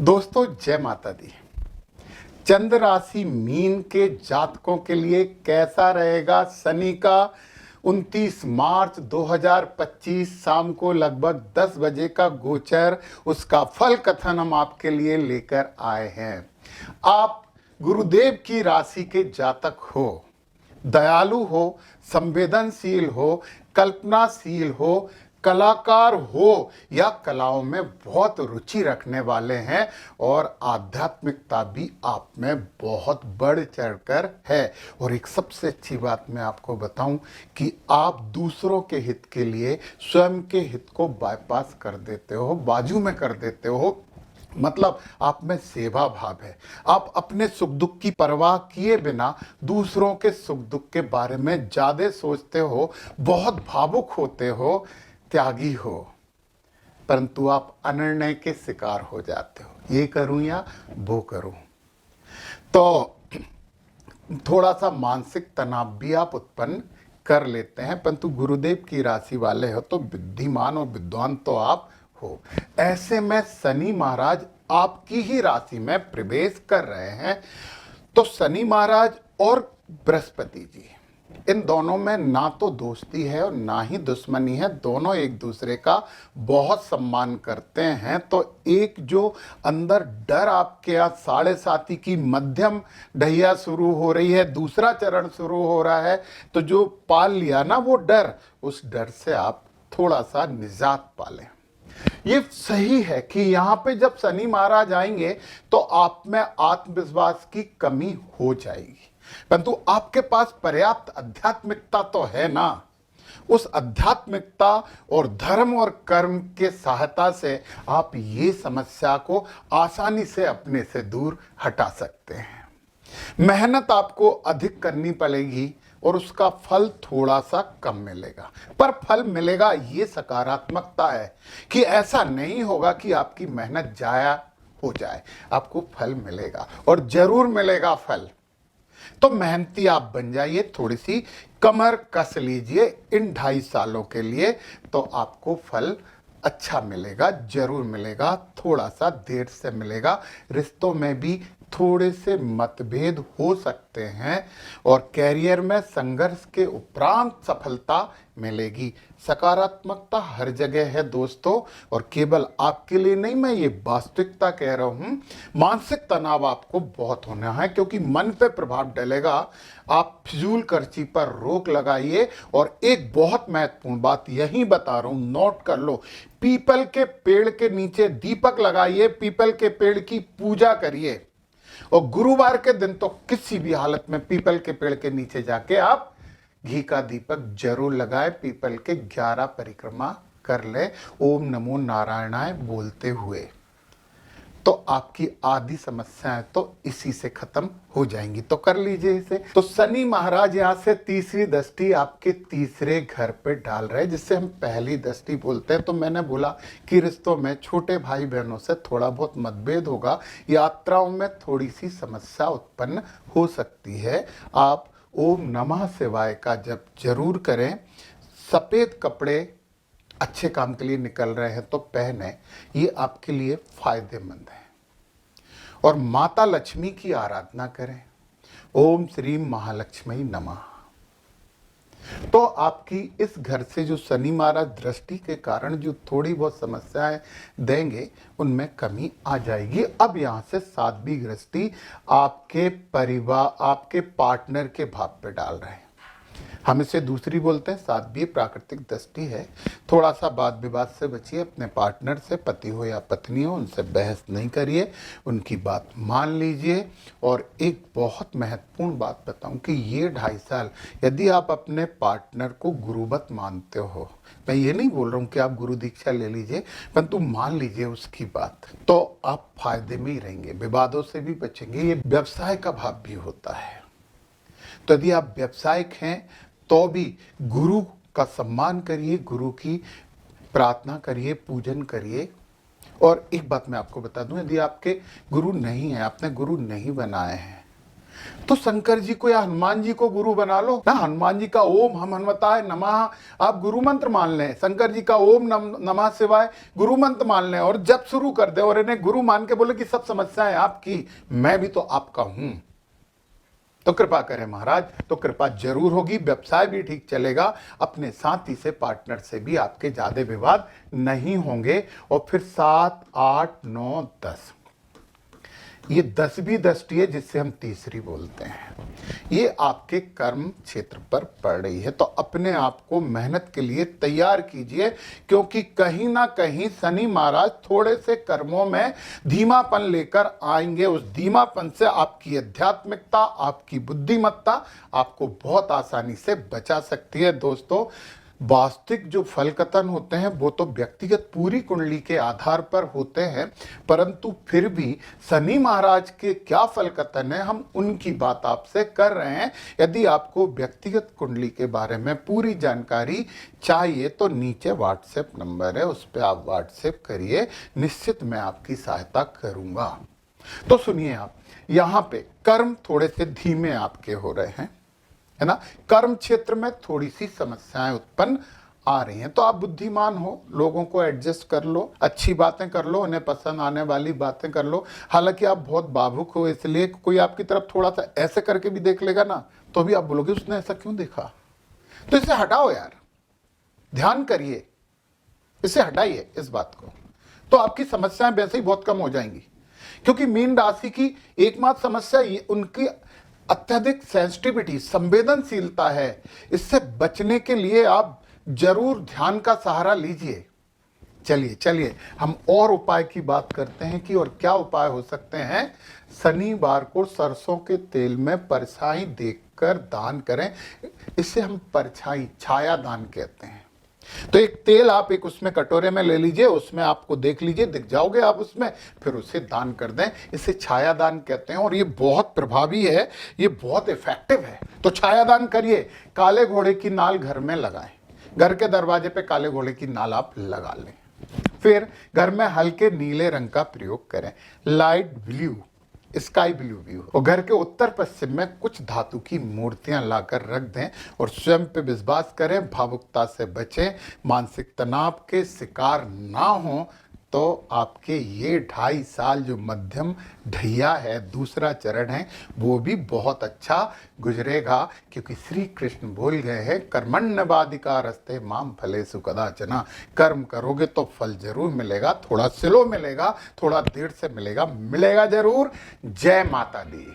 दोस्तों जय माता दी। चंद्र राशि मीन के जातकों के लिए कैसा रहेगा शनि का 29 मार्च 2025 शाम को लगभग 10 बजे का गोचर, उसका फल कथन हम आपके लिए लेकर आए हैं। आप गुरुदेव की राशि के जातक हो, दयालु हो, संवेदनशील हो, कल्पनाशील हो, कलाकार हो या कलाओं में बहुत रुचि रखने वाले हैं और आध्यात्मिकता भी आप में बहुत बढ़ चढ़कर है। और एक सबसे अच्छी बात मैं आपको बताऊं कि आप दूसरों के हित के लिए स्वयं के हित को बाईपास कर देते हो, बाजू में कर देते हो। मतलब आप में सेवा भाव है। आप अपने सुख दुख की परवाह किए बिना दूसरों के सुख दुख के बारे में ज्यादा सोचते हो, बहुत भावुक होते हो, त्यागी हो, परंतु आप अनिर्णय के शिकार हो जाते हो, ये करूं या वो करूं। तो थोड़ा सा मानसिक तनाव भी आप उत्पन्न कर लेते हैं, परंतु गुरुदेव की राशि वाले हो तो बुद्धिमान और विद्वान तो आप हो। ऐसे में शनि महाराज आपकी ही राशि में प्रवेश कर रहे हैं। तो शनि महाराज और बृहस्पति जी, इन दोनों में ना तो दोस्ती है और ना ही दुश्मनी है। दोनों एक दूसरे का बहुत सम्मान करते हैं। तो एक जो अंदर डर आपके यहाँ 7.5 की मध्यम ढैया शुरू हो रही है, दूसरा चरण शुरू हो रहा है, तो जो पाल लिया ना वो डर, उस डर से आप थोड़ा सा निजात पालें। ये सही है कि यहाँ पे जब शनि महाराज आएंगे तो आप में आत्मविश्वास की कमी हो जाएगी, परंतु आपके पास पर्याप्त आध्यात्मिकता तो है ना। उस आध्यात्मिकता और धर्म और कर्म के सहायता से आप ये समस्या को आसानी से अपने से दूर हटा सकते हैं। मेहनत आपको अधिक करनी पड़ेगी और उसका फल थोड़ा सा कम मिलेगा, पर फल मिलेगा। ये सकारात्मकता है कि ऐसा नहीं होगा कि आपकी मेहनत जाया हो जाए, आपको फल मिलेगा और जरूर मिलेगा फल। तो मेहनती आप बन जाइए, थोड़ी सी कमर कस लीजिए इन 2.5 सालों के लिए, तो आपको फल अच्छा मिलेगा, जरूर मिलेगा। थोड़ा सा देर से मिलेगा। रिश्तों में भी थोड़े से मतभेद हो सकते हैं और कैरियर में संघर्ष के उपरांत सफलता मिलेगी। सकारात्मकता हर जगह है दोस्तों, और केवल आपके लिए नहीं, मैं ये वास्तविकता कह रहा हूं। मानसिक तनाव आपको बहुत होना है क्योंकि मन पे प्रभाव डलेगा। आप फिजूल खर्ची पर रोक लगाइए। और एक बहुत महत्वपूर्ण बात यही बता रहा हूं, नोट कर लो। पीपल के पेड़ के नीचे दीपक लगाइए, पीपल के पेड़ की पूजा करिए। और गुरुवार के दिन तो किसी भी हालत में पीपल के पेड़ के नीचे जाके आप घी का दीपक जरूर लगाए, पीपल के 11 परिक्रमा कर ले ओम नमो नारायणाय बोलते हुए। तो आपकी आधी समस्याएं तो इसी से खत्म हो जाएंगी। तो कर लीजिए इसे। तो शनि महाराज यहां से तीसरी दृष्टि आपके तीसरे घर पे डाल रहे हैं, जिससे हम पहली दृष्टि बोलते हैं। तो मैंने बोला कि रिश्तों में छोटे भाई बहनों से थोड़ा बहुत मतभेद होगा, यात्राओं में थोड़ी सी समस्या उत्पन्न हो सकती है। आप ओम नमः शिवाय का जप जरूर करें। सफेद कपड़े अच्छे काम के लिए निकल रहे हैं तो पहने, ये आपके लिए फायदेमंद है। और माता लक्ष्मी की आराधना करें। ओम श्री महालक्ष्मी नमः। तो आपकी इस घर से जो शनि महाराज दृष्टि के कारण जो थोड़ी बहुत समस्याएं देंगे, उनमें कमी आ जाएगी। अब यहां से 7वीं दृष्टि आपके परिवार, आपके पार्टनर के भाव पे डाल रहे हैं। हम इसे दूसरी बोलते हैं। 7वीं प्राकृतिक दृष्टि है। थोड़ा सा वाद विवाद से बचिए। अपने पार्टनर से, पति हो या पत्नी हो, उनसे बहस नहीं करिए, उनकी बात मान लीजिए। और एक बहुत महत्वपूर्ण बात बताऊं कि ये 2.5 साल यदि आप अपने पार्टनर को गुरुवत मानते हो, मैं ये नहीं बोल रहा हूं कि आप गुरु दीक्षा ले लीजिए, परंतु मान लीजिए उसकी बात, तो आप फायदे में ही रहेंगे, विवादों से भी बचेंगे। ये व्यवसाय का भाव भी होता है। तो यदि आप व्यवसायिक हैं तो भी गुरु का सम्मान करिए, गुरु की प्रार्थना करिए, पूजन करिए। और एक बात मैं आपको बता दूं, यदि आपके गुरु नहीं है, आपने गुरु नहीं बनाए हैं, तो शंकर जी को या हनुमान जी को गुरु बना लो ना। हनुमान जी का ओम हम हनुमताय नमः आप गुरु मंत्र मान लें, शंकर जी का ओम नमः शिवाय गुरु मंत्र मान लें और जब शुरू कर दे और इन्हें गुरु मान के बोले कि सब समस्याएं आपकी, मैं भी तो आपका हूं। तो कृपा करें महाराज, तो कृपा जरूर होगी, व्यवसाय भी ठीक चलेगा, अपने साथी से पार्टनर से भी आपके ज्यादा विवाद नहीं होंगे। और फिर 7, 8, 9, 10 ये 10वीं दृष्टि है जिससे हम तीसरी बोलते हैं। ये आपके कर्म क्षेत्र पर पड़ रही है, तो अपने आप को मेहनत के लिए तैयार कीजिए, क्योंकि कहीं ना कहीं शनि महाराज थोड़े से कर्मों में धीमापन लेकर आएंगे। उस धीमापन से आपकी आध्यात्मिकता, आपकी बुद्धिमत्ता आपको बहुत आसानी से बचा सकती है। दोस्तों, वास्तविक जो फल कथन होते हैं वो तो व्यक्तिगत पूरी कुंडली के आधार पर होते हैं, परंतु फिर भी शनि महाराज के क्या फल कथन है हम उनकी बात आपसे कर रहे हैं। यदि आपको व्यक्तिगत कुंडली के बारे में पूरी जानकारी चाहिए तो नीचे व्हाट्सएप नंबर है, उस पर आप व्हाट्सएप करिए, निश्चित मैं आपकी सहायता करूंगा। तो सुनिए, आप यहाँ पे कर्म थोड़े से धीमे आपके हो रहे हैं, है ना। कर्म क्षेत्र में थोड़ी सी समस्याएं उत्पन्न आ रही हैं, तो आप बुद्धिमान हो, लोगों को एडजस्ट कर लो, अच्छी बातें कर लो, उन्हें पसंद आने वाली बातें कर लो। हालांकि आप बहुत भावुक हो, इसलिए कोई आपकी तरफ थोड़ा सा ऐसे करके भी देख लेगा ना, तो भी आप बोलोगे उसने ऐसा क्यों देखा। तो इसे हटाओ यार, ध्यान करिए, इसे हटाइए इस बात को, तो आपकी समस्याएं वैसे ही बहुत कम हो जाएंगी। क्योंकि मीन राशि की एकमात्र समस्या उनकी अत्यधिक सेंसिटिविटी, संवेदनशीलता है। इससे बचने के लिए आप जरूर ध्यान का सहारा लीजिए। चलिए हम और उपाय की बात करते हैं कि और क्या उपाय हो सकते हैं। शनिवार को सरसों के तेल में परछाई देखकर दान करें, इसे हम परछाई छाया दान कहते हैं। तो एक तेल आप एक उसमें कटोरे में ले लीजिए, उसमें आपको देख लीजिए, दिख जाओगे आप उसमें, फिर उसे दान कर दें। इसे छाया दान कहते हैं और ये बहुत प्रभावी है, ये बहुत इफेक्टिव है। तो छाया दान करिए। काले घोड़े की नाल घर में लगाएं, घर के दरवाजे पे काले घोड़े की नाल आप लगा लें। फिर घर में हल्के नीले रंग का प्रयोग करें, लाइट ब्लू, स्काई ब्लू भी हो, और घर के उत्तर पश्चिम में कुछ धातु की मूर्तियां लाकर रख दें और स्वयं पे विश्वास करें, भावुकता से बचें, मानसिक तनाव के शिकार ना हो। तो आपके ये 2.5 साल जो मध्यम ढैया है, दूसरा चरण है, वो भी बहुत अच्छा गुजरेगा, क्योंकि श्री कृष्ण बोल गए हैं कर्मण्यवाधिकारस्ते माम फलेषु कदाचन। कर्म करोगे तो फल जरूर मिलेगा, थोड़ा स्लो मिलेगा, थोड़ा देर से मिलेगा, मिलेगा जरूर। जय माता दी।